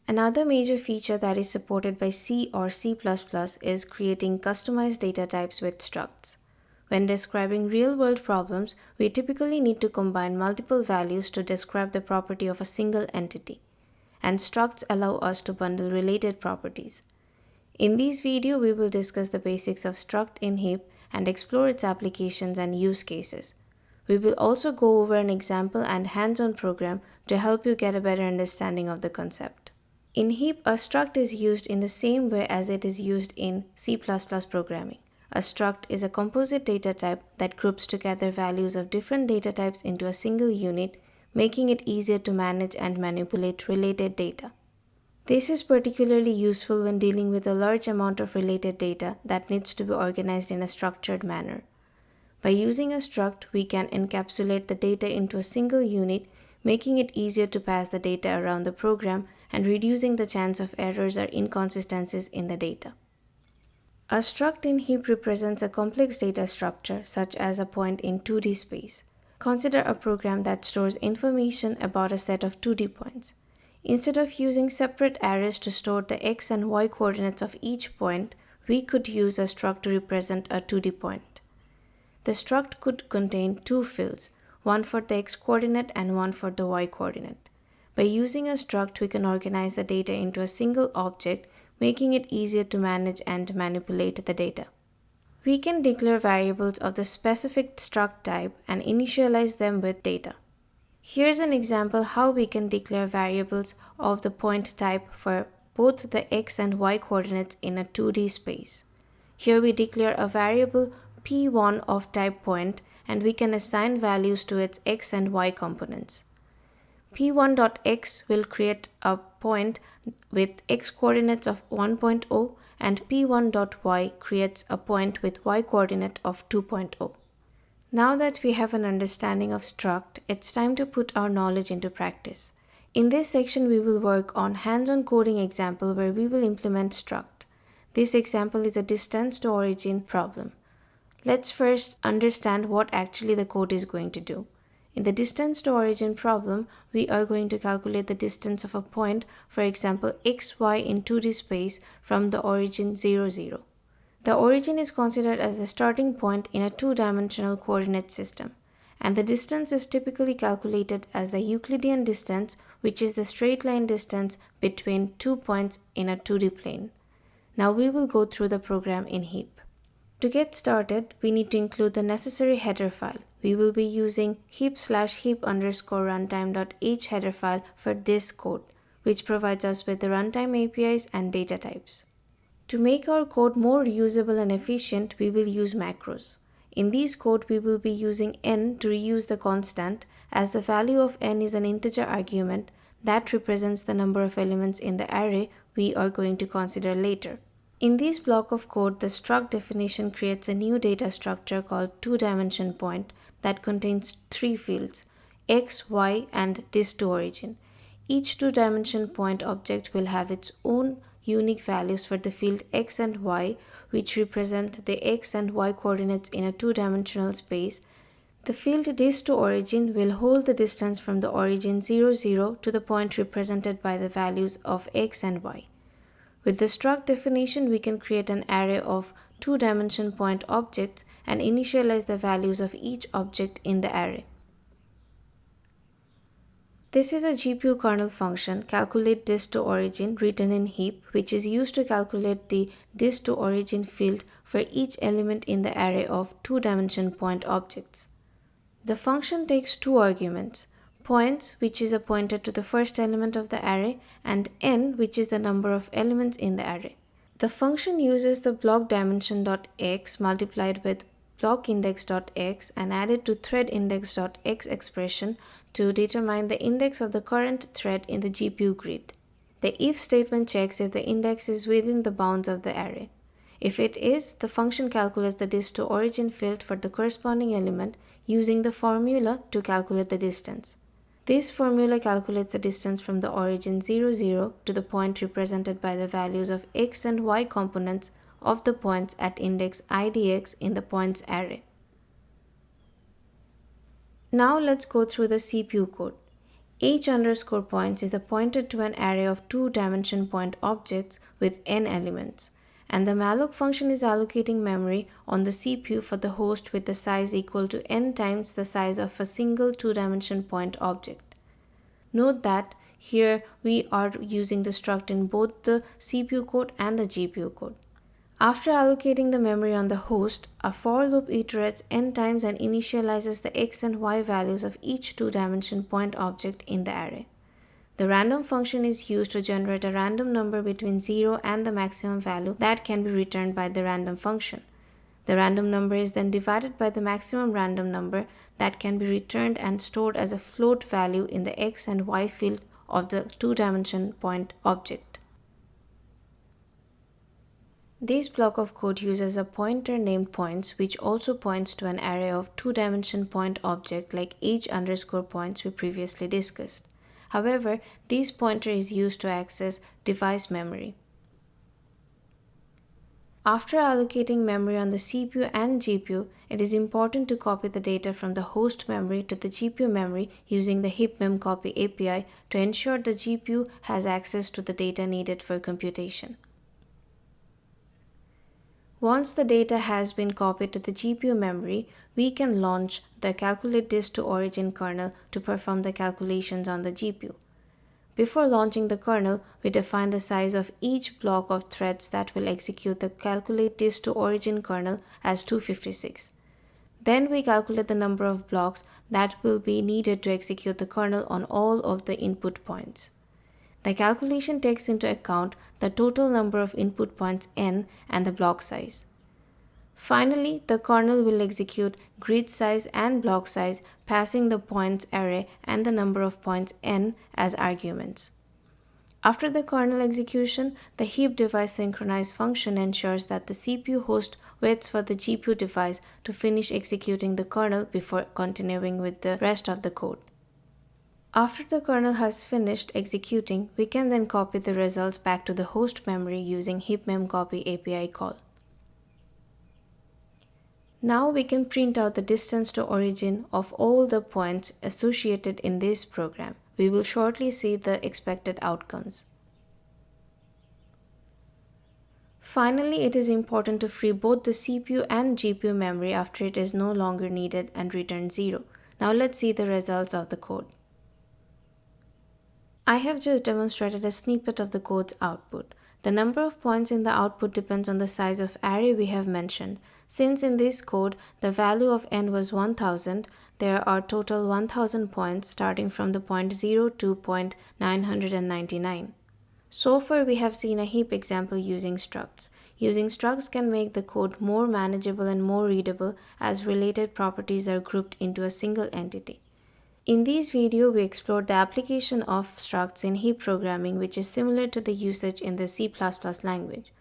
Another major feature that is supported by C or C++ is creating customized data types with structs. When describing real-world problems, we typically need to combine multiple values to describe the property of a single entity, and structs allow us to bundle related properties. In this video, we will discuss the basics of struct in heap and explore its applications and use cases. We will also go over an example and hands-on program to help you get a better understanding of the concept. In heap, a struct is used in the same way as it is used in C++ programming. A struct is a composite data type that groups together values of different data types into a single unit, making it easier to manage and manipulate related data. This is particularly useful when dealing with a large amount of related data that needs to be organized in a structured manner. By using a struct, we can encapsulate the data into a single unit, making it easier to pass the data around the program and reducing the chance of errors or inconsistencies in the data. A struct in heap represents a complex data structure, such as a point in 2D space. Consider a program that stores information about a set of 2D points. Instead of using separate arrays to store the x and y coordinates of each point, we could use a struct to represent a 2D point. The struct could contain two fields, one for the x coordinate and one for the y coordinate. By using a struct, we can organize the data into a single object, making it easier to manage and manipulate the data. We can declare variables of the specific struct type and initialize them with data. Here's an example how we can declare variables of the point type for both the x and y coordinates in a 2D space. Here we declare a variable p1 of type point, and we can assign values to its x and y components. p1.x will create a point with x coordinates of 1.0 and p1.y creates a point with y coordinate of 2.0. Now that we have an understanding of struct, it's time to put our knowledge into practice. In this section, we will work on hands-on coding example where we will implement struct. This example is a distance to origin problem. Let's first understand what actually the code is going to do. In the distance to origin problem, we are going to calculate the distance of a point, for example, xy in 2D space from the origin 0, 0. The origin is considered as the starting point in a two-dimensional coordinate system, and the distance is typically calculated as the Euclidean distance, which is the straight line distance between 2 points in a 2D plane. Now we will go through the program in heap. To get started, we need to include the necessary header file. We will be using heap/heap_runtime.h header file for this code, which provides us with the runtime APIs and data types. To make our code more usable and efficient, we will use macros. In this code, we will be using n to reuse the constant, as the value of n is an integer argument that represents the number of elements in the array we are going to consider later. In this block of code, the struct definition creates a new data structure called two-dimension point that contains three fields, x, y, and dist2origin. Each two-dimension point object will have its own unique values for the field x and y, which represent the x and y coordinates in a two-dimensional space. The field dist2origin will hold the distance from the origin 0, 0 to the point represented by the values of x and y. With the struct definition, we can create an array of two-dimension point objects and initialize the values of each object in the array. This is a GPU kernel function, calculate dist2origin, written in heap, which is used to calculate the dist2origin field for each element in the array of two-dimension point objects. The function takes two arguments, points, which is a pointer to the first element of the array, and n, which is the number of elements in the array. The function uses the block dimension.x multiplied with blockindex.x and added to threadindex.x expression to determine the index of the current thread in the GPU grid. The if statement checks if the index is within the bounds of the array. If it is, the function calculates the dist2origin field for the corresponding element using the formula to calculate the distance. This formula calculates the distance from the origin 0, 0 to the point represented by the values of x and y components of the points at index idx in the points array. Now let's go through the CPU code. H underscore points is a pointer to an array of two-dimension point objects with n elements, and the malloc function is allocating memory on the CPU for the host with the size equal to n times the size of a single two-dimension point object. Note that here we are using the struct in both the CPU code and the GPU code. After allocating the memory on the host, a for loop iterates n times and initializes the x and y values of each two-dimension point object in the array. The random function is used to generate a random number between 0 and the maximum value that can be returned by the random function. The random number is then divided by the maximum random number that can be returned and stored as a float value in the x and y field of the two-dimension point object. This block of code uses a pointer named points, which also points to an array of two-dimension point object like h underscore points we previously discussed. However, this pointer is used to access device memory. After allocating memory on the CPU and GPU, it is important to copy the data from the host memory to the GPU memory using the heap_mem_copy API to ensure the GPU has access to the data needed for computation. Once the data has been copied to the GPU memory, we can launch the calculate disk to origin kernel to perform the calculations on the GPU. Before launching the kernel, we define the size of each block of threads that will execute the calculate disk to origin kernel as 256. Then we calculate the number of blocks that will be needed to execute the kernel on all of the input points. The calculation takes into account the total number of input points n and the block size. Finally, the kernel will execute grid size and block size, passing the points array and the number of points n as arguments. After the kernel execution, the heap device synchronize function ensures that the CPU host waits for the GPU device to finish executing the kernel before continuing with the rest of the code. After the kernel has finished executing, we can then copy the results back to the host memory using heap_mem_copy API call. Now we can print out the distance to origin of all the points associated in this program. We will shortly see the expected outcomes. Finally, it is important to free both the CPU and GPU memory after it is no longer needed and return 0. Now let's see the results of the code. I have just demonstrated a snippet of the code's output. The number of points in the output depends on the size of array we have mentioned. Since in this code the value of n was 1000, there are total 1000 points starting from the point 0 to point 999. So far we have seen a heap example using structs. Using structs can make the code more manageable and more readable as related properties are grouped into a single entity. In this video, we explored the application of structs in heap programming, which is similar to the usage in the C++ language.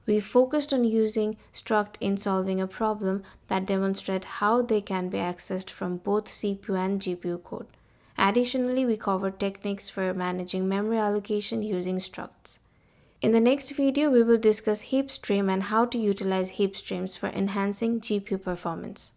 We focused on using struct in solving a problem that demonstrates how they can be accessed from both CPU and GPU code. Additionally, we covered techniques for managing memory allocation using structs. In the next video, we will discuss heap stream and how to utilize heap streams for enhancing GPU performance.